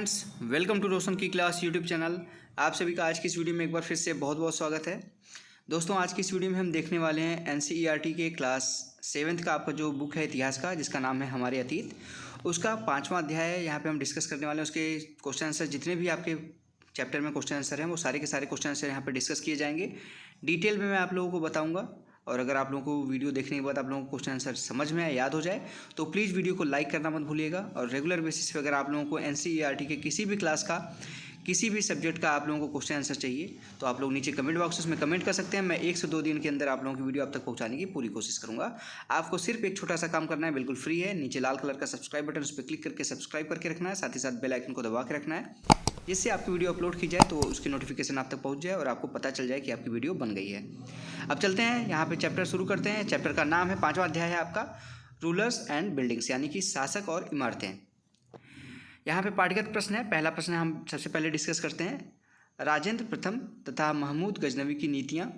Friends, welcome to रोशन की class YouTube channel. आप सभी का आज की इस वीडियो में एक बार फिर से बहुत बहुत स्वागत है। दोस्तों, आज की इस वीडियो में हम देखने वाले हैं एनसीईआरटी के क्लास 7th का आपका जो बुक है इतिहास का, जिसका नाम है हमारे अतीत, उसका 5वां अध्याय है। यहाँ पे हम डिस्कस करने वाले हैं उसके क्वेश्चन आंसर। जितने भी आपके चैप्टर में क्वेश्चन आंसर हैं वो सारे के सारे क्वेश्चन आंसर यहाँ पर डिस्कस किए जाएंगे। डिटेल में मैं आप लोगों को बताऊँगा, और अगर आप लोगों को वीडियो देखने के बाद आप लोगों को क्वेश्चन आंसर समझ में आए, याद हो जाए, तो प्लीज़ वीडियो को लाइक करना मत भूलिएगा। और रेगुलर बेसिस पे अगर आप लोगों को एनसीईआरटी के किसी भी क्लास का, किसी भी सब्जेक्ट का आप लोगों को क्वेश्चन आंसर चाहिए, तो आप लोग नीचे कमेंट बॉक्सेस में कमेंट कर सकते हैं। मैं 1 से 2 दिन के अंदर आप लोगों की वीडियो आप तक पहुंचाने की पूरी कोशिश करूंगा। आपको सिर्फ एक छोटा सा काम करना है, बिल्कुल फ्री है। नीचे लाल कलर का सब्सक्राइब बटन, उस पर क्लिक करके सब्सक्राइब करके रखना है। साथ ही साथ बेल आइकन को दबा के रखना है, जिससे आपकी वीडियो अपलोड की जाए तो उसकी नोटिफिकेशन आप तक पहुंच जाए और आपको पता चल जाए कि आपकी वीडियो बन गई है। अब चलते हैं, यहाँ पे चैप्टर शुरू करते हैं। चैप्टर का नाम है, 5वां अध्याय है आपका, रूलर्स एंड बिल्डिंग्स, यानी कि शासक और इमारतें। यहाँ पे पाठगत प्रश्न है। पहला प्रश्न हम सबसे पहले डिस्कस करते हैं। राजेंद्र प्रथम तथा महमूद गजनवी की नीतियाँ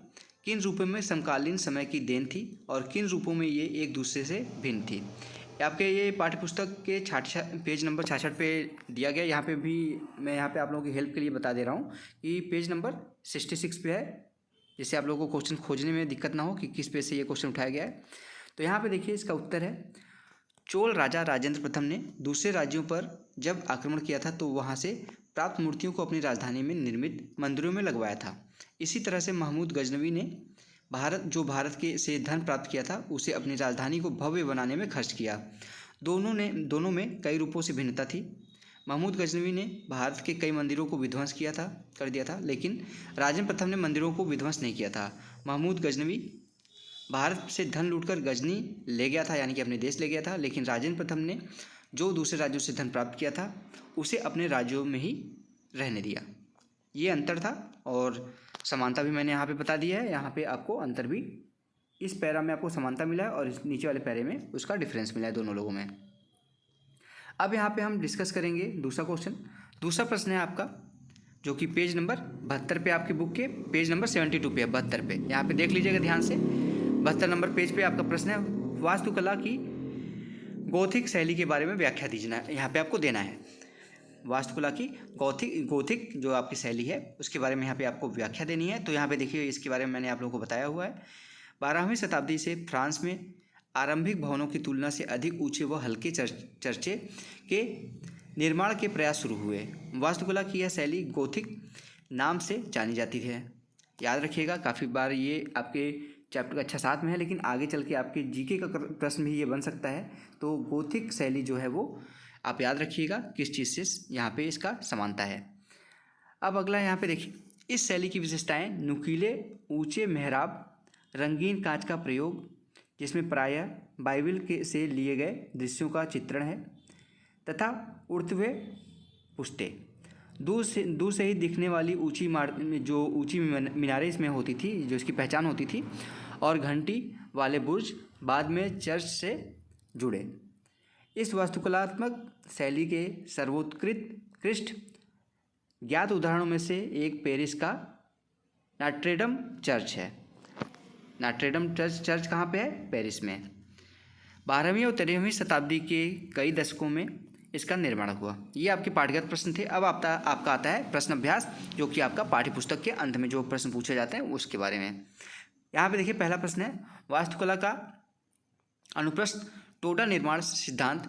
किन रूपों में समकालीन समय की देन थी और किन रूपों में ये एक दूसरे से भिन्न थी। आपके ये पाठ्यपुस्तक के पेज नंबर 66 पे दिया गया। यहाँ पे भी मैं यहाँ पे आप लोगों की हेल्प के लिए बता दे रहा हूँ कि पेज नंबर 66 पे है, जिससे आप लोगों को क्वेश्चन खोजने में दिक्कत ना हो कि किस पेज से ये क्वेश्चन उठाया गया है। तो यहाँ पे देखिए, इसका उत्तर है, चोल राजा राजेंद्र प्रथम ने दूसरे राज्यों पर जब आक्रमण किया था तो वहाँ से प्राप्त मूर्तियों को अपनी राजधानी में निर्मित मंदिरों में लगवाया था। इसी तरह से महमूद गजनवी ने भारत के से धन प्राप्त किया था, उसे अपनी राजधानी को भव्य बनाने में खर्च किया। दोनों में कई रूपों से भिन्नता थी। महमूद गजनवी ने भारत के कई मंदिरों को विध्वंस कर दिया था, लेकिन राजेंद्र प्रथम ने मंदिरों को विध्वंस नहीं किया था। महमूद गजनवी भारत से धन लूटकर गजनी ले गया था, यानी कि अपने देश ले गया था, लेकिन राजेंद्र प्रथम ने जो दूसरे राज्यों से धन प्राप्त किया था उसे अपने राज्यों में ही रहने दिया। ये अंतर था, और समानता भी मैंने यहाँ पे बता दिया है। यहाँ पे आपको अंतर भी, इस पैरा में आपको समानता मिला है और इस नीचे वाले पैरे में उसका डिफरेंस मिला है दोनों लोगों में। अब यहाँ पे हम डिस्कस करेंगे दूसरा क्वेश्चन। दूसरा प्रश्न है आपका, जो कि पेज नंबर 72 पे, आपकी बुक के पेज नंबर 72 पे है, 72 पे। यहाँ पे देख लीजिएगा ध्यान से। 72 नंबर पेज पे आपका प्रश्न है, वास्तुकला की गौथिक शैली के बारे में व्याख्या दीजिए। यहाँ पे आपको देना है वास्तुकला की गौथिक जो आपकी शैली है उसके बारे में यहाँ पे आपको व्याख्या देनी है। तो यहाँ पे देखिए, इसके बारे में मैंने आप लोगों को बताया हुआ है। 12वीं शताब्दी से फ्रांस में आरंभिक भवनों की तुलना से अधिक ऊंचे व हल्के चर्चे के निर्माण के प्रयास शुरू हुए। वास्तुकला की यह शैली गौथिक नाम से जानी जाती है। याद रखिएगा, काफ़ी बार ये आपके चैप्टर का अच्छा साथ में है, लेकिन आगे चल के आपके जीके का प्रश्न भी ये बन सकता है। तो गौथिक शैली जो है वो आप याद रखिएगा किस चीज़ से यहाँ पे इसका समानता है। अब अगला यहाँ पे देखिए, इस शैली की विशेषताएं नुकीले ऊंचे मेहराब, रंगीन कांच का प्रयोग, जिसमें प्रायः बाइबल के से लिए गए दृश्यों का चित्रण है, तथा उड़ते हुए पुष्टे, दूर से ही दिखने वाली ऊंची मीनारें इसमें होती थी, जो इसकी पहचान होती थी, और घंटी वाले बुर्ज बाद में चर्च से जुड़े। इस वास्तुकलात्मक शैली के सर्वोत्कृष्ट ज्ञात उदाहरणों में से एक पेरिस का नॉट्रेडम चर्च है। नॉट्रेडम चर्च कहाँ पे है? पेरिस में। 12वीं और 13वीं शताब्दी के कई दशकों में इसका निर्माण हुआ। ये आपके पाठगत प्रश्न थे। अब आपका आता है प्रश्न अभ्यास, जो कि आपका पाठ्यपुस्तक के अंत में जो प्रश्न पूछे जाते हैं उसके बारे में। यहाँ पे देखिए, पहला प्रश्न है, वास्तुकला का अनुप्रस्थ टोडा निर्माण सिद्धांत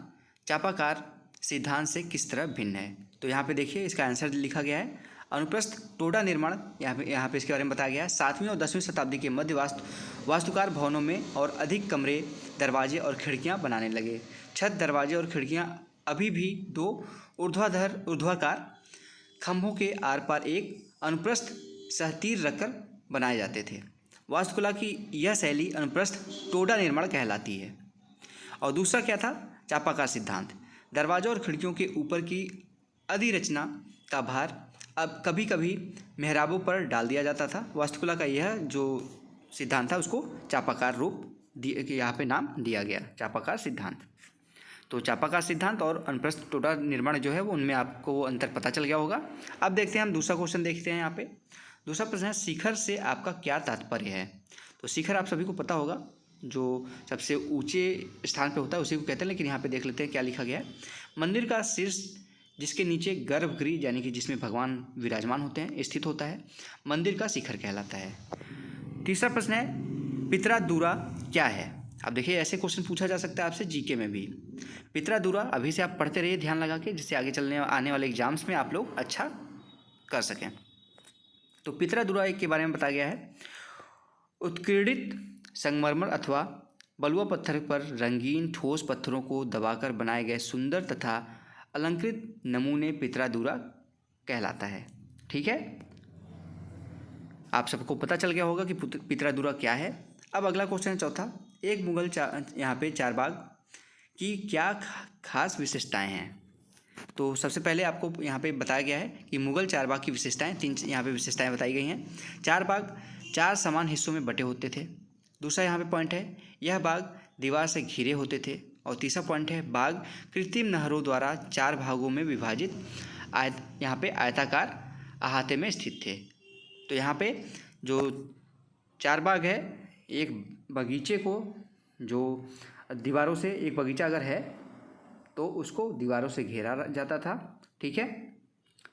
चापाकार सिद्धांत से किस तरह भिन्न है। तो यहाँ पे देखिए, इसका आंसर लिखा गया है, अनुप्रस्थ टोडा निर्माण यहाँ पे इसके बारे में बताया गया है। 7वीं और 10वीं शताब्दी के मध्य वास्तुकार भवनों में और अधिक कमरे, दरवाजे और खिड़कियाँ बनाने लगे। छत, दरवाजे और खिड़कियाँ अभी भी 2 ऊर्ध्वाकार खंभों के आर पार एक अनुप्रस्थ सहतीर रखकर बनाए जाते थे। वास्तुकला की यह शैली अनुप्रस्थ टोडा निर्माण कहलाती है। और दूसरा क्या था? चापाकार सिद्धांत। दरवाजों और खिड़कियों के ऊपर की अधिरचना का भार अब कभी कभी मेहराबों पर डाल दिया जाता था। वास्तुकला का यह जो सिद्धांत था उसको चापाकार रूप यहाँ पे नाम दिया गया, चापाकार सिद्धांत। तो चापाकार सिद्धांत और अनुप्रस्थ टोडा निर्माण जो है वो, उनमें आपको अंतर पता चल गया होगा। अब देखते हैं, हम दूसरा क्वेश्चन देखते हैं। यहाँ पे दूसरा प्रश्न है, शिखर से आपका क्या तात्पर्य है। तो शिखर आप सभी को पता होगा, जो सबसे ऊंचे स्थान पे होता है उसी को कहते हैं, लेकिन यहाँ पे देख लेते हैं क्या लिखा गया है। मंदिर का शीर्ष जिसके नीचे गर्भगृह यानी कि जिसमें भगवान विराजमान होते हैं स्थित होता है, मंदिर का शिखर कहलाता है। तीसरा प्रश्न है पित्रादुरा क्या है। अब देखिए ऐसे क्वेश्चन पूछा जा सकता है आपसे जीके में भी। पित्रादुरा अभी से आप पढ़ते रहिए ध्यान लगा के, जिससे आगे चलने आने वाले एग्जाम्स में आप लोग अच्छा कर सकें। तो पित्रादुरा के बारे में बताया गया है, उत्कीर्णित संगमरमर अथवा बलुआ पत्थर पर रंगीन ठोस पत्थरों को दबाकर बनाए गए सुंदर तथा अलंकृत नमूने पित्रादुरा कहलाता है। ठीक है, आप सबको पता चल गया होगा कि पित्रादुरा क्या है। अब अगला क्वेश्चन है चौथा, एक मुगल यहाँ पे चारबाग की क्या खास विशेषताएं हैं। तो सबसे पहले आपको यहाँ पे बताया गया है कि मुगल चारबाग की विशेषताएं, तीन यहाँ पे विशेषताएं बताई गई हैं। चारबाग 4 समान हिस्सों में बटे होते थे। दूसरा यहाँ पे पॉइंट है, यह बाग दीवार से घिरे होते थे। और तीसरा पॉइंट है, बाग कृत्रिम नहरों द्वारा 4 भागों में विभाजित यहाँ पे आयताकार अहाते में स्थित थे। तो यहाँ पे जो चारबाग है, एक बगीचे को जो दीवारों से, एक बगीचा अगर है तो उसको दीवारों से घेरा जाता था। ठीक है,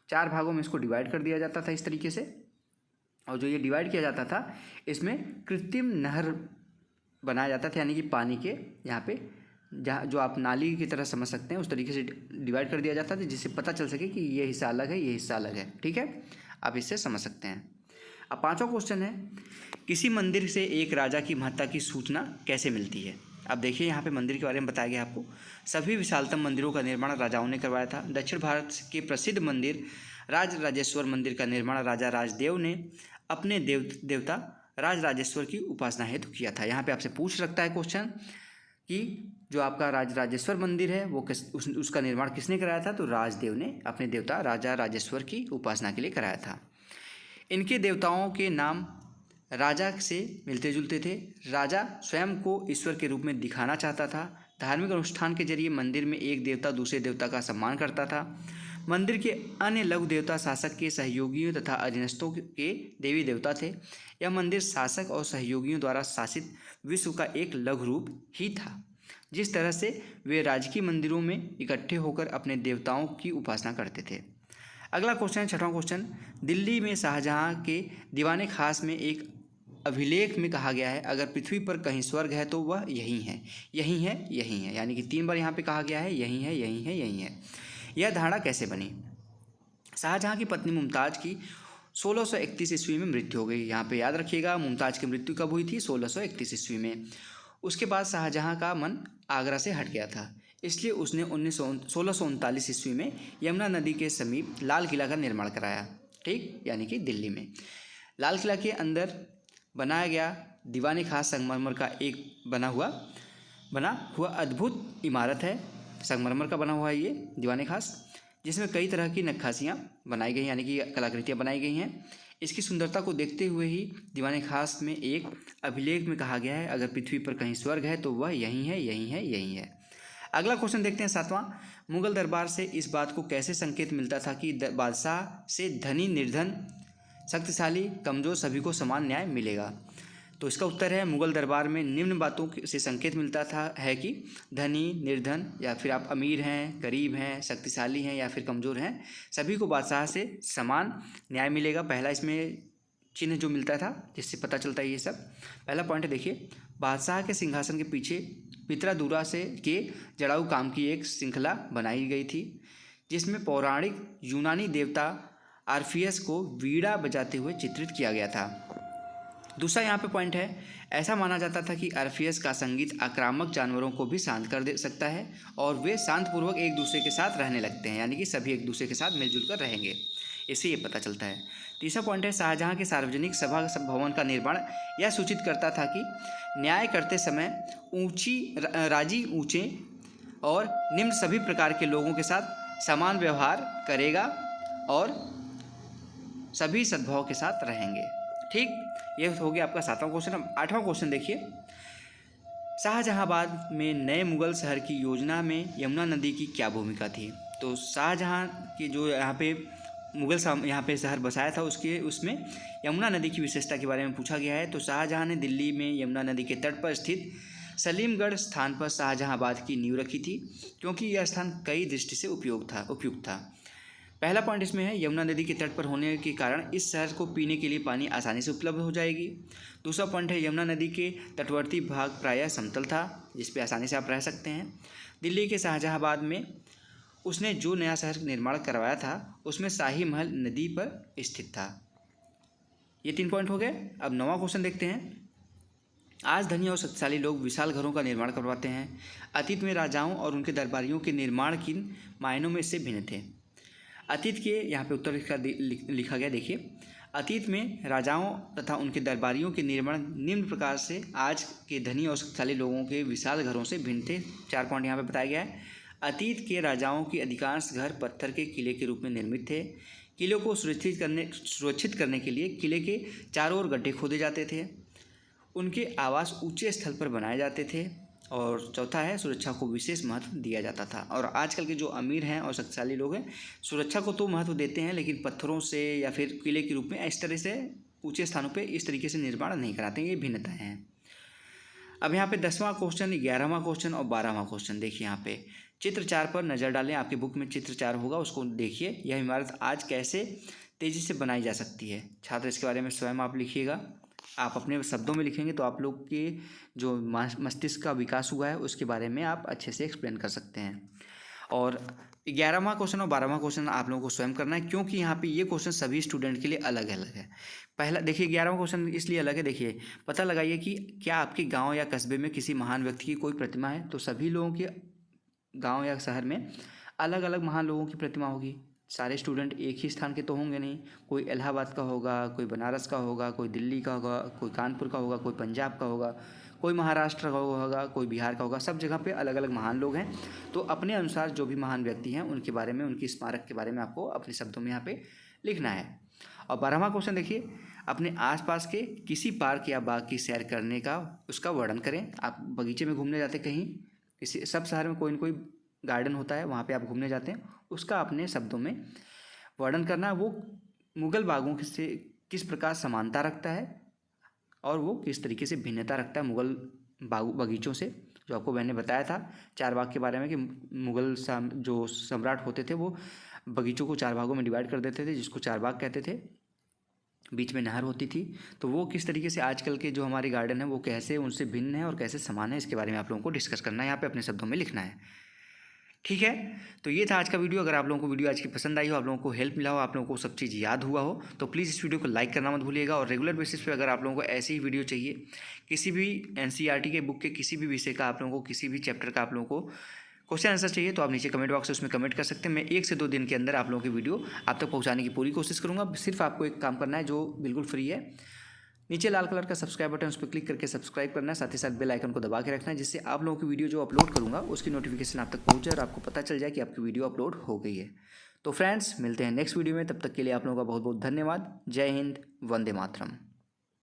4 भागों में इसको डिवाइड कर दिया जाता था इस तरीके से। और जो ये डिवाइड किया जाता था इसमें कृत्रिम नहर बनाया जाता था, यानी कि पानी के यहाँ पे जहाँ जो आप नाली की तरह समझ सकते हैं उस तरीके से डिवाइड कर दिया जाता था, जिससे पता चल सके कि ये हिस्सा अलग है, ये हिस्सा अलग है। ठीक है, आप इससे समझ सकते हैं। अब 5वां क्वेश्चन है, किसी मंदिर से एक राजा की महत्ता की सूचना कैसे मिलती है। अब देखिए यहाँ पे मंदिर के बारे में बताया गया आपको। सभी विशालतम मंदिरों का निर्माण राजाओं ने करवाया था। दक्षिण भारत के प्रसिद्ध मंदिर राज राजेश्वर मंदिर का निर्माण राजा राजदेव ने अपने देवता राज राजेश्वर की उपासना हेतु किया था। यहाँ पे आपसे पूछ सकता है क्वेश्चन कि जो आपका राज राजेश्वर मंदिर है वो उसका निर्माण किसने कराया था। तो राजदेव ने अपने देवता राजा राजेश्वर की उपासना के लिए कराया था। इनके देवताओं के नाम राजा से मिलते जुलते थे। राजा स्वयं को ईश्वर के रूप में दिखाना चाहता था। धार्मिक अनुष्ठान के जरिए मंदिर में एक देवता दूसरे देवता का सम्मान करता था। मंदिर के अन्य लघु देवता शासक के सहयोगियों तथा अधीनस्थों के देवी देवता थे। यह मंदिर शासक और सहयोगियों द्वारा शासित विश्व का एक लघु रूप ही था, जिस तरह से वे राजकीय मंदिरों में इकट्ठे होकर अपने देवताओं की उपासना करते थे। अगला क्वेश्चन है 6वां क्वेश्चन, दिल्ली में शाहजहाँ के दीवाने खास में एक अभिलेख में कहा गया है, अगर पृथ्वी पर कहीं स्वर्ग है तो वह यही है, यही है, यही है। यानी कि 3 बार यहाँ पे कहा गया है यही है, यही है, यही है। यह धारणा कैसे बनी। शाहजहाँ की पत्नी मुमताज़ की 1631 ईस्वी में मृत्यु हो गई। यहाँ पे याद रखिएगा मुमताज़ की मृत्यु कब हुई थी, 1631 ईस्वी में। उसके बाद शाहजहाँ का मन आगरा से हट गया था, इसलिए उसने 1639 ईस्वी में यमुना नदी के समीप लाल किला का निर्माण कराया। ठीक, यानी कि दिल्ली में लाल किला के अंदर बनाया गया दीवाने खास संगमरमर का एक बना हुआ अद्भुत इमारत है। संगमरमर का बना हुआ है ये दीवाने खास, जिसमें कई तरह की नक्काशियाँ बनाई गई, यानी कि कलाकृतियाँ बनाई गई हैं। इसकी सुंदरता को देखते हुए ही दीवाने खास में एक अभिलेख में कहा गया है, अगर पृथ्वी पर कहीं स्वर्ग है तो वह यही है, यही है, यही है। अगला क्वेश्चन देखते हैं 7वां, मुगल दरबार से इस बात को कैसे संकेत मिलता था कि बादशाह से धनी निर्धन शक्तिशाली कमजोर सभी को समान न्याय मिलेगा। तो इसका उत्तर है, मुगल दरबार में निम्न बातों से संकेत मिलता है कि धनी निर्धन या फिर आप अमीर हैं, गरीब हैं, शक्तिशाली हैं या फिर कमज़ोर हैं, सभी को बादशाह से समान न्याय मिलेगा। पहला इसमें चिन्ह जो मिलता था जिससे पता चलता है ये सब। पहला पॉइंट देखिए, बादशाह के सिंहासन के पीछे पित्रादुरा से के जड़ाऊ काम की एक श्रृंखला बनाई गई थी, जिसमें पौराणिक यूनानी देवता आर्फियस को वीणा बजाते हुए चित्रित किया गया था। दूसरा यहाँ पे पॉइंट है, ऐसा माना जाता था कि आर्फियस का संगीत आक्रामक जानवरों को भी शांत कर दे सकता है और वे शांतपूर्वक एक दूसरे के साथ रहने लगते हैं, यानी कि सभी एक दूसरे के साथ मिलजुल कर रहेंगे, इससे ये पता चलता है। तीसरा पॉइंट है, शाहजहाँ के सार्वजनिक सभा भवन का निर्माण यह सूचित करता था कि न्याय करते समय राजी ऊँचे और निम्न सभी प्रकार के लोगों के साथ समान व्यवहार करेगा और सभी सद्भाव के साथ रहेंगे। ठीक, ये हो गया आपका 7वां क्वेश्चन। अब 8वां क्वेश्चन देखिए, शाहजहांबाद में नए मुगल शहर की योजना में यमुना नदी की क्या भूमिका थी। तो शाहजहां की जो यहाँ पे मुगल यहाँ पे शहर बसाया था उसमें यमुना नदी की विशेषता के बारे में पूछा गया है। तो शाहजहां ने दिल्ली में यमुना नदी के तट पर स्थित सलीमगढ़ स्थान पर शाहजहांबाद की नींव रखी थी, क्योंकि यह स्थान कई दृष्टि से उपयुक्त था। पहला पॉइंट इसमें है यमुना नदी के तट पर होने के कारण इस शहर को पीने के लिए पानी आसानी से उपलब्ध हो जाएगी। दूसरा पॉइंट है यमुना नदी के तटवर्ती भाग प्रायः समतल था, जिस पे आसानी से आप रह सकते हैं। दिल्ली के शाहजहांबाद में उसने जो नया शहर निर्माण करवाया था उसमें शाही महल नदी पर स्थित था। ये 3 पॉइंट हो गए। अब 9वां क्वेश्चन देखते हैं। आज धनी और शक्तिशाली लोग विशाल घरों का निर्माण करवाते हैं। अतीत में राजाओं और उनके दरबारियों के निर्माण किन मायनों में इससे भिन्न थे? अतीत के यहाँ पे उत्तर लिखा गया, देखिए। अतीत में राजाओं तथा उनके दरबारियों के निर्माण निम्न प्रकार से आज के धनी और शक्तिशाली लोगों के विशाल घरों से भिन्न थे। 4 पॉइंट यहाँ पे बताया गया है। अतीत के राजाओं के अधिकांश घर पत्थर के किले के रूप में निर्मित थे। किलों को सुरक्षित करने के लिए किले के चारों ओर गड्ढे खोदे जाते थे। उनके आवास ऊंचे स्थल पर बनाए जाते थे। और चौथा है सुरक्षा को विशेष महत्व दिया जाता था। और आजकल के जो अमीर हैं और शक्तिशाली लोग हैं सुरक्षा को तो महत्व देते हैं, लेकिन पत्थरों से या फिर किले के रूप में इस तरह से ऊंचे स्थानों पे इस तरीके से निर्माण नहीं कराते हैं। ये भिन्नताएं हैं। अब यहाँ पे 10वां क्वेश्चन, 11वां क्वेश्चन और 12वां क्वेश्चन देखिए। यहाँ पे चित्र 4 पर नज़र डालें। आपकी बुक में चित्र 4 होगा, उसको देखिए। यह इमारत आज कैसे तेज़ी से बनाई जा सकती है? छात्र इसके बारे में स्वयं आप लिखिएगा। आप अपने शब्दों में लिखेंगे तो आप लोग के जो मस्तिष्क का विकास हुआ है उसके बारे में आप अच्छे से एक्सप्लेन कर सकते हैं। और 11वां क्वेश्चन और 12वां क्वेश्चन आप लोगों को स्वयं करना है, क्योंकि यहाँ पे ये क्वेश्चन सभी स्टूडेंट के लिए अलग अलग है। पहला देखिए, 11वां क्वेश्चन इसलिए अलग है। देखिए, पता लगाइए कि क्या आपके गांव या कस्बे में किसी महान व्यक्ति की कोई प्रतिमा है? तो सभी लोगों के गांव या शहर में अलग अलग महान लोगों की प्रतिमा होगी। सारे स्टूडेंट एक ही स्थान के तो होंगे नहीं। कोई इलाहाबाद का होगा, कोई बनारस का होगा, कोई दिल्ली का होगा, कोई कानपुर का होगा, कोई पंजाब का होगा, कोई महाराष्ट्र का होगा, कोई बिहार का होगा। सब जगह पे अलग अलग महान लोग हैं। तो अपने अनुसार जो भी महान व्यक्ति हैं उनके बारे में, उनकी स्मारक के बारे में आपको अपने शब्दों में यहाँ पे लिखना है। और 12वां क्वेश्चन देखिए, अपने आसपास के किसी पार्क या बाग की सैर करने का उसका वर्णन करें। आप बगीचे में घूमने जाते कहीं, किसी सब शहर में कोई न कोई गार्डन होता है, वहाँ पे आप घूमने जाते हैं, उसका अपने शब्दों में वर्णन करना। वो मुगल बागों से किस प्रकार समानता रखता है और वो किस तरीके से भिन्नता रखता है मुगल बगीचों से, जो आपको मैंने बताया था 4 भाग के बारे में कि मुगल जो सम्राट होते थे वो बगीचों को 4 भागों में डिवाइड कर देते थे, जिसको 4 बाग कहते थे। बीच में नहर होती थी। तो वो किस तरीके से आजकल के जो हमारे गार्डन है वो कैसे उनसे भिन्न है और कैसे समान है, इसके बारे में आप लोगों को डिस्कस करना है, यहाँ पे अपने शब्दों में लिखना है। ठीक है, तो ये था आज का वीडियो। अगर आप लोगों को वीडियो आज की पसंद आई हो, आप लोगों को हेल्प मिला हो, आप लोगों को सब चीज़ याद हुआ हो, तो प्लीज़ इस वीडियो को लाइक करना मत भूलिएगा। और रेगुलर बेसिस पे अगर आप लोगों को ऐसी ही वीडियो चाहिए, किसी भी NCERT के बुक के किसी भी विषय का, आप लोगों को किसी भी चैप्टर का आप लोगों को क्वेश्चन आंसर चाहिए, तो आप नीचे कमेंट बॉक्स है उसमें कमेंट कर सकते हैं। मैं 1 से 2 दिन के अंदर आप लोगों की वीडियो आप तक पहुँचाने की पूरी कोशिश करूँगा। सिर्फ आपको एक काम करना है जो बिल्कुल फ्री है, नीचे लाल कलर का सब्सक्राइब बटन, उस पर क्लिक करके सब्सक्राइब करना है। साथ ही साथ बेल आइकन को दबा के रखना है, जिससे आप लोगों की वीडियो जो अपलोड करूँगा उसकी नोटिफिकेशन आप तक पहुँचे और आपको पता चल जाए कि आपकी वीडियो अपलोड हो गई है। तो फ्रेंड्स, मिलते हैं नेक्स्ट वीडियो में। तब तक के लिए आप लोगों का बहुत बहुत धन्यवाद। जय हिंद, वंदे मातरम।